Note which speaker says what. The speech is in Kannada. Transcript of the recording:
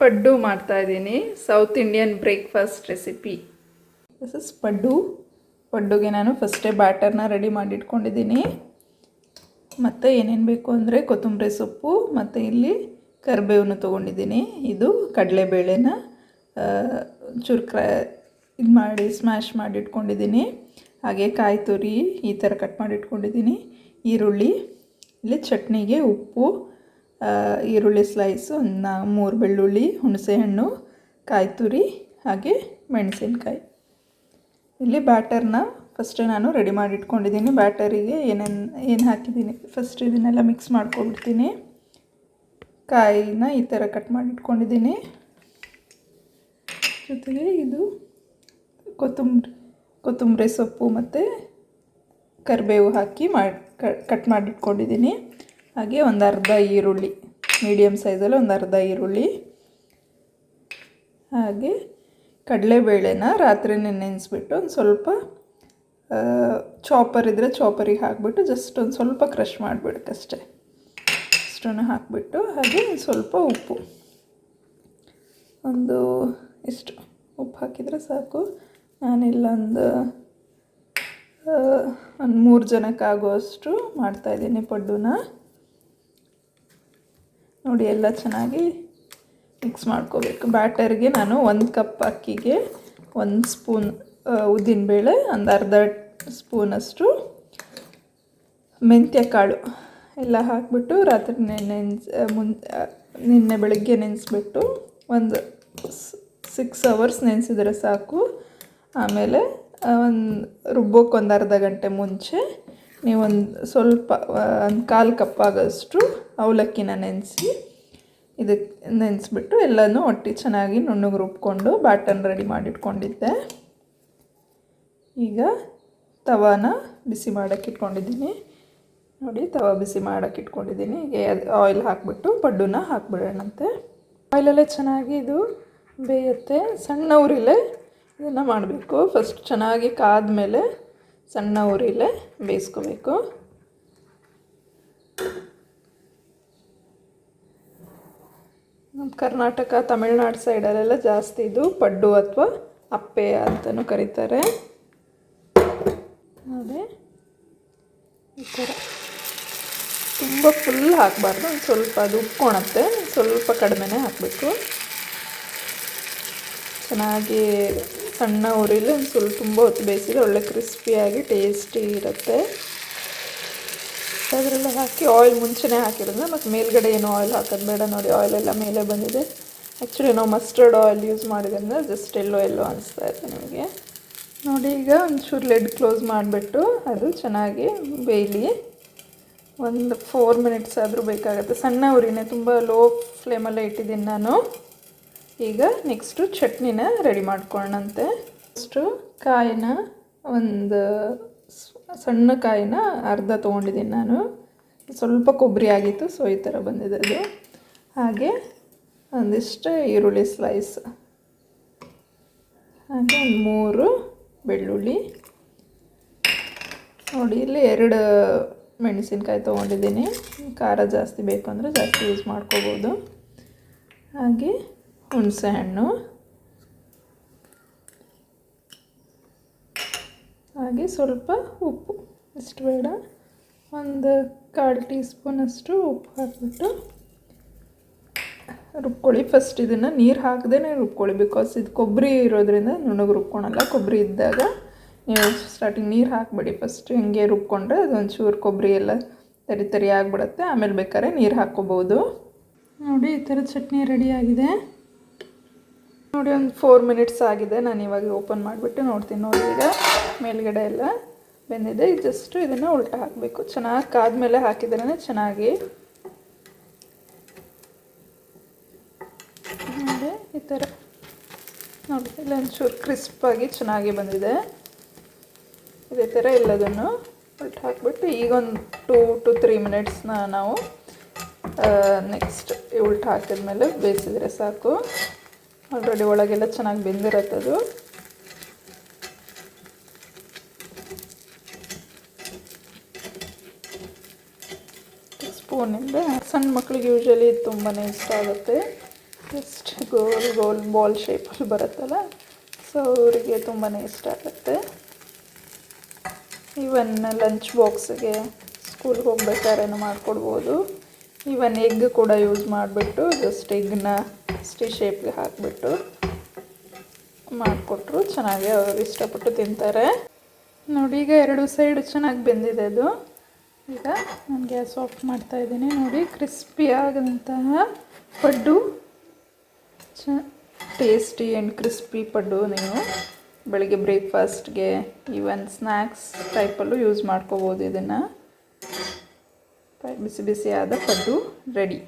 Speaker 1: ಪಡ್ಡು ಮಾಡ್ತಾಯಿದ್ದೀನಿ. South Indian breakfast recipe. This is paddu. ಪಡ್ಡುಗೆ ನಾನು ಫಸ್ಟೇ ಬ್ಯಾಟರ್ನ ರೆಡಿ ಮಾಡಿಟ್ಕೊಂಡಿದ್ದೀನಿ. ಮತ್ತು ಏನೇನು ಬೇಕು ಅಂದರೆ ಕೊತ್ತಂಬರಿ ಸೊಪ್ಪು ಮತ್ತು ಇಲ್ಲಿ ಕರಿಬೇವನ್ನು ತೊಗೊಂಡಿದ್ದೀನಿ. ಇದು ಕಡಲೆಬೇಳೆನ ಚೂರು ಇದು ಮಾಡಿ ಸ್ಮ್ಯಾಶ್ ಮಾಡಿ ಇಟ್ಕೊಂಡಿದ್ದೀನಿ. ಹಾಗೆ ಕಾಯಿ ತುರಿ ಈ ಥರ ಕಟ್ ಮಾಡಿ ಇಟ್ಕೊಂಡಿದ್ದೀನಿ. ಈರುಳ್ಳಿ, ಇಲ್ಲಿ ಚಟ್ನಿಗೆ ಉಪ್ಪು, ಈರುಳ್ಳಿ ಸ್ಲೈಸು, 3 ಬೆಳ್ಳುಳ್ಳಿ, ಹುಣಸೆಹಣ್ಣು, ಕಾಯಿ ತುರಿ ಹಾಗೆ ಮೆಣಸಿನ್ಕಾಯಿ. ಇಲ್ಲಿ ಬ್ಯಾಟರ್ನ ಫಸ್ಟೇ ನಾನು ರೆಡಿ ಮಾಡಿ ಇಟ್ಕೊಂಡಿದ್ದೀನಿ. ಬ್ಯಾಟರಿಗೆ ಏನು ಹಾಕಿದ್ದೀನಿ ಫಸ್ಟ್ ಇದನ್ನೆಲ್ಲ ಮಿಕ್ಸ್ ಮಾಡ್ಕೊಬಿಡ್ತೀನಿ. ಕಾಯಿನ ಈ ಥರ ಕಟ್ ಮಾಡಿ ಇಟ್ಕೊಂಡಿದ್ದೀನಿ. ಜೊತೆಗೆ ಇದು ಕೊತ್ತಂಬರಿ ಸೊಪ್ಪು ಮತ್ತು ಕರಿಬೇವು ಹಾಕಿ ಕಟ್ ಮಾಡಿ ಇಟ್ಕೊಂಡಿದ್ದೀನಿ. ಹಾಗೆ ಒಂದು ಅರ್ಧ ಈರುಳ್ಳಿ, ಮೀಡಿಯಮ್ ಸೈಜಲ್ಲಿ ಒಂದು ಅರ್ಧ ಈರುಳ್ಳಿ. ಹಾಗೆ ಕಡಲೆಬೇಳೆನ ರಾತ್ರಿನೇ ನೆನೆಸ್ಬಿಟ್ಟು ಒಂದು ಸ್ವಲ್ಪ ಚಾಪರ್ ಇದ್ದರೆ ಚಾಪರಿಗೆ ಹಾಕಿಬಿಟ್ಟು ಜಸ್ಟ್ ಒಂದು ಸ್ವಲ್ಪ ಕ್ರಷ್ ಮಾಡಿಬಿಡಕ್ಕಷ್ಟೇ. ಇಷ್ಟನ್ನು ಹಾಕಿಬಿಟ್ಟು ಹಾಗೆ ಸ್ವಲ್ಪ ಉಪ್ಪು, ಇಷ್ಟು ಉಪ್ಪು ಹಾಕಿದರೆ ಸಾಕು. ನಾನಿಲ್ಲ ಒಂದು 3 ಜನಕ್ಕಾಗುವಷ್ಟು ಮಾಡ್ತಾಯಿದ್ದೀನಿ ಪಡ್ಡುನ. ನೋಡಿ ಎಲ್ಲ ಚೆನ್ನಾಗಿ ಮಿಕ್ಸ್ ಮಾಡ್ಕೋಬೇಕು. ಬ್ಯಾಟರ್ಗೆ ನಾನು 1 ಕಪ್ ಅಕ್ಕಿಗೆ 1 ಸ್ಪೂನ್ ಉದ್ದಿನಬೇಳೆ, ಒಂದು ಅರ್ಧ ಸ್ಪೂನಷ್ಟು ಮೆಂತ್ಯ ಕಾಳು ಎಲ್ಲ ಹಾಕಿಬಿಟ್ಟು ರಾತ್ರಿ ನಿನ್ನೆ ಬೆಳಗ್ಗೆ ನೆನೆಸ್ಬಿಟ್ಟು ಒಂದು 6 ಅವರ್ಸ್ ನೆನೆಸಿದ್ರೆ ಸಾಕು. ಆಮೇಲೆ ರುಬ್ಬೋಕ್ಕೆ ಒಂದು ಅರ್ಧ ಗಂಟೆ ಮುಂಚೆ ನೀವು ಸ್ವಲ್ಪ 1/4 ಕಪ್ ಆಗೋಷ್ಟು ಅವಲಕ್ಕಿನ ಇದಕ್ಕೆ ನೆನೆಸ್ಬಿಟ್ಟು ಎಲ್ಲನೂ ಒಟ್ಟು ಚೆನ್ನಾಗಿ ನುಣ್ಣಗೆ ರುಬ್ಕೊಂಡು ಬ್ಯಾಟರ್ನ ರೆಡಿ ಮಾಡಿಟ್ಕೊಂಡಿದ್ದೆ. ಈಗ ತವಾನ ಬಿಸಿ ಮಾಡೋಕ್ಕೆ ಇಟ್ಕೊಂಡಿದ್ದೀನಿ. ನೋಡಿ, ತವಾ ಬಿಸಿ ಮಾಡೋಕ್ಕೆ ಇಟ್ಕೊಂಡಿದ್ದೀನಿ. ಆಯಿಲ್ ಹಾಕಿಬಿಟ್ಟು ಪಡ್ಡುನ ಹಾಕ್ಬಿಡೋಣಂತೆ. ಆಯಿಲಲ್ಲೇ ಚೆನ್ನಾಗಿ ಇದು ಬೇಯುತ್ತೆ. ಸಣ್ಣ ಉರಿಲೇ ಇದನ್ನು ಮಾಡಬೇಕು. ಫಸ್ಟ್ ಚೆನ್ನಾಗಿ ಕಾದ್ಮೇಲೆ ಸಣ್ಣ ಉರಿಲೇ ಬೇಯಿಸ್ಕೋಬೇಕು. ನಮ್ಮ ಕರ್ನಾಟಕ, ತಮಿಳ್ನಾಡು ಸೈಡಲ್ಲೆಲ್ಲ ಜಾಸ್ತಿ ಇದು ಪಡ್ಡು ಅಥವಾ ಅಪ್ಪೆ ಅಂತಲೂ ಕರೀತಾರೆ. ನೋಡಿ, ಈ ಥರ ತುಂಬ ಫುಲ್ ಹಾಕಬಾರ್ದು, ಒಂದು ಸ್ವಲ್ಪ ಅದು ಉಪ್ಕೊಳುತ್ತೆ, ಸ್ವಲ್ಪ ಕಡಿಮೆನೇ ಹಾಕಬೇಕು. ಚೆನ್ನಾಗಿ ಸಣ್ಣ ಉರಿಲಿ ಒಂದು ಸ್ವಲ್ಪ ತುಂಬ ಹೊತ್ತು ಬೇಯಿಸಿದ್ರೆ ಒಳ್ಳೆ ಕ್ರಿಸ್ಪಿಯಾಗಿ ಟೇಸ್ಟಿ ಇರುತ್ತೆ. ಅದರೆಲ್ಲ ಹಾಕಿ ಆಯಿಲ್ ಮುಂಚೆನೇ ಹಾಕಿರೋದು, ಮತ್ತು ಮೇಲ್ಗಡೆ ಏನು ಆಯಿಲ್ ಹಾಕೋದು ಬೇಡ. ನೋಡಿ, ಆಯಿಲೆಲ್ಲ ಮೇಲೆ ಬಂದಿದೆ. ಆ್ಯಕ್ಚುಲಿ ನಾವು ಮಸ್ಟರ್ಡ್ ಆಯಿಲ್ ಯೂಸ್ ಮಾಡಿದ್ರಿಂದ ಜಸ್ಟ್ ಎಲ್ಲೋ ಅನಿಸ್ತಾ ಇದೆ ನಿಮಗೆ. ನೋಡಿ, ಈಗ ಒಂಚೂರು ಲಿಡ್ ಕ್ಲೋಸ್ ಮಾಡಿಬಿಟ್ಟು ಅದು ಚೆನ್ನಾಗಿ ಬೇಯಲಿ. ಒಂದು 4 ಮಿನಿಟ್ಸ್ ಆದರೂ ಬೇಕಾಗುತ್ತೆ. ಸಣ್ಣ ಉರಿನೇ, ತುಂಬ ಲೋ ಫ್ಲೇಮಲ್ಲೇ ಇಟ್ಟಿದ್ದೀನಿ ನಾನು. ಈಗ ನೆಕ್ಸ್ಟು ಚಟ್ನಿನ ರೆಡಿ ಮಾಡ್ಕೊಳ್ಳೋಣಂತೆ. ಫಸ್ಟು ಕಾಯಿನ ಒಂದು ಸಣ್ಣ ಕಾಯಿನ ಅರ್ಧ ತೊಗೊಂಡಿದ್ದೀನಿ ನಾನು. ಸ್ವಲ್ಪ ಕೊಬ್ಬರಿ ಆಗಿತ್ತು, ಸೊ ಈ ಥರ ಬಂದಿದೆ ಅದು. ಹಾಗೆ ಒಂದಿಷ್ಟು ಈರುಳ್ಳಿ ಸ್ಲೈಸ್, ಹಾಗೆ ಒಂದು 3 ಬೆಳ್ಳುಳ್ಳಿ. ನೋಡಿ, ಇಲ್ಲಿ 2 ಮೆಣಸಿನ್ಕಾಯಿ ತೊಗೊಂಡಿದ್ದೀನಿ. ಖಾರ ಜಾಸ್ತಿ ಬೇಕು ಅಂದರೆ ಜಾಸ್ತಿ ಯೂಸ್ ಮಾಡ್ಕೋಬೋದು. ಹಾಗೆ ಹುಣಸೆಹಣ್ಣು, ಹಾಗೆ ಸ್ವಲ್ಪ ಉಪ್ಪು, ಇಷ್ಟು ಬೇಡ, ಒಂದು 1/4 ಟೀ ಸ್ಪೂನಷ್ಟು ಉಪ್ಪು ಹಾಕಿಬಿಟ್ಟು ರುಬ್ಕೊಳ್ಳಿ. ಫಸ್ಟ್ ಇದನ್ನು ನೀರು ಹಾಕದೇ ರುಬ್ಕೊಳ್ಳಿ, ಬಿಕಾಸ್ ಇದು ಕೊಬ್ಬರಿ ಇರೋದ್ರಿಂದ ನುಣ್ಣಗೆ ರುಬ್ಕೊಳಲ್ಲ. ಕೊಬ್ಬರಿ ಇದ್ದಾಗ ನೀವು ಸ್ಟಾರ್ಟಿಂಗ್ ನೀರು ಹಾಕಬೇಡಿ. ಫಸ್ಟ್ ಹಿಂಗೆ ರುಬ್ಕೊಂಡ್ರೆ ಅದೊಂಚೂರು ಕೊಬ್ಬರಿ ಎಲ್ಲ ತರಿ ಆಗಿಬಿಡುತ್ತೆ. ಆಮೇಲೆ ಬೇಕಾದ್ರೆ ನೀರು ಹಾಕ್ಕೋಬೋದು. ನೋಡಿ, ಈ ಥರ ಚಟ್ನಿ ರೆಡಿಯಾಗಿದೆ. ನೋಡಿ, ಒಂದು 4 ಮಿನಿಟ್ಸ್ ಆಗಿದೆ. ನಾನು ಇವಾಗ ಓಪನ್ ಮಾಡಿಬಿಟ್ಟು ನೋಡ್ತೀನಿ. ನೋಡಿ, ಈಗ ಮೇಲ್ಗಡೆ ಎಲ್ಲ ಬೆಂದಿದೆ. ಜಸ್ಟ್ ಇದನ್ನು ಉಲ್ಟಾ ಹಾಕಬೇಕು. ಚೆನ್ನಾಗಿ ಕಾದ್ಮೇಲೆ ಹಾಕಿದ್ರೇ ಚೆನ್ನಾಗಿ. ನೋಡಿ, ಈ ಥರ ನೋಡಿ, ಇಲ್ಲ ಒಂಚೂರು ಕ್ರಿಸ್ಪಾಗಿ ಚೆನ್ನಾಗಿ ಬಂದಿದೆ. ಇದೇ ಥರ ಎಲ್ಲದನ್ನು ಉಲ್ಟಾ ಹಾಕಿಬಿಟ್ಟು ಈಗ ಒಂದು 2 to 3 ಮಿನಿಟ್ಸ್ನ ನಾವು ನೆಕ್ಸ್ಟ್ ಉಲ್ಟಾ ಹಾಕಿದ್ಮೇಲೆ ಬೇಯಿಸಿದರೆ ಸಾಕು. ಆಲ್ರೆಡಿ ಒಳಗೆಲ್ಲ ಚೆನ್ನಾಗಿ ಬೆಂದಿರತ್ತದು. ಸ್ಪೂನಿಂದ ಸಣ್ಣ ಮಕ್ಕಳಿಗೆ ಯೂಶ್ವಲಿ ತುಂಬಾ ಇಷ್ಟ ಆಗುತ್ತೆ. ಜಸ್ಟ್ ಗೋಲ್ ಗೋಲ್ ಬಾಲ್ ಶೇಪಲ್ಲಿ ಬರುತ್ತಲ್ಲ, ಸೊ ಅವರಿಗೆ ತುಂಬಾ ಇಷ್ಟ ಆಗುತ್ತೆ. ಈವನ್ ಲಂಚ್ ಬಾಕ್ಸ್ಗೆ ಸ್ಕೂಲ್ಗೆ ಹೋಗ್ಬೇಕಾದ್ರೂ ಮಾಡಿಕೊಡ್ಬೋದು. ಈವನ್ ಎಗ್ ಕೂಡ ಯೂಸ್ ಮಾಡಿಬಿಟ್ಟು ಜಸ್ಟ್ ಎಗ್ನ ಇಷ್ಟೇ ಶೇಪ್ಗೆ ಹಾಕಿಬಿಟ್ಟು ಮಾಡಿಕೊಟ್ರು ಚೆನ್ನಾಗಿ ಅವರು ಇಷ್ಟಪಟ್ಟು ತಿಂತಾರೆ. ನೋಡಿ ಈಗ 2 ಸೈಡ್ ಚೆನ್ನಾಗಿ ಬೆಂದಿದೆ ಅದು. ಈಗ ನಾನು ಗ್ಯಾಸ್ ಆಫ್ ಮಾಡ್ತಾಯಿದ್ದೀನಿ. ನೋಡಿ ಕ್ರಿಸ್ಪಿಯಾದಂತಹ ಪಡ್ಡು, ಟೇಸ್ಟಿ ಆ್ಯಂಡ್ ಕ್ರಿಸ್ಪಿ ಪಡ್ಡು ನೀವು ಬೆಳಗ್ಗೆ ಬ್ರೇಕ್ಫಾಸ್ಟ್ಗೆ ಈವನ್ ಸ್ನ್ಯಾಕ್ಸ್ ಟೈಪಲ್ಲೂ ಯೂಸ್ ಮಾಡ್ಕೋಬೋದು. ಇದನ್ನು ಬಿಸಿ ಬಿಸಿಯಾದ ಪಡ್ಡು ರೆಡಿ.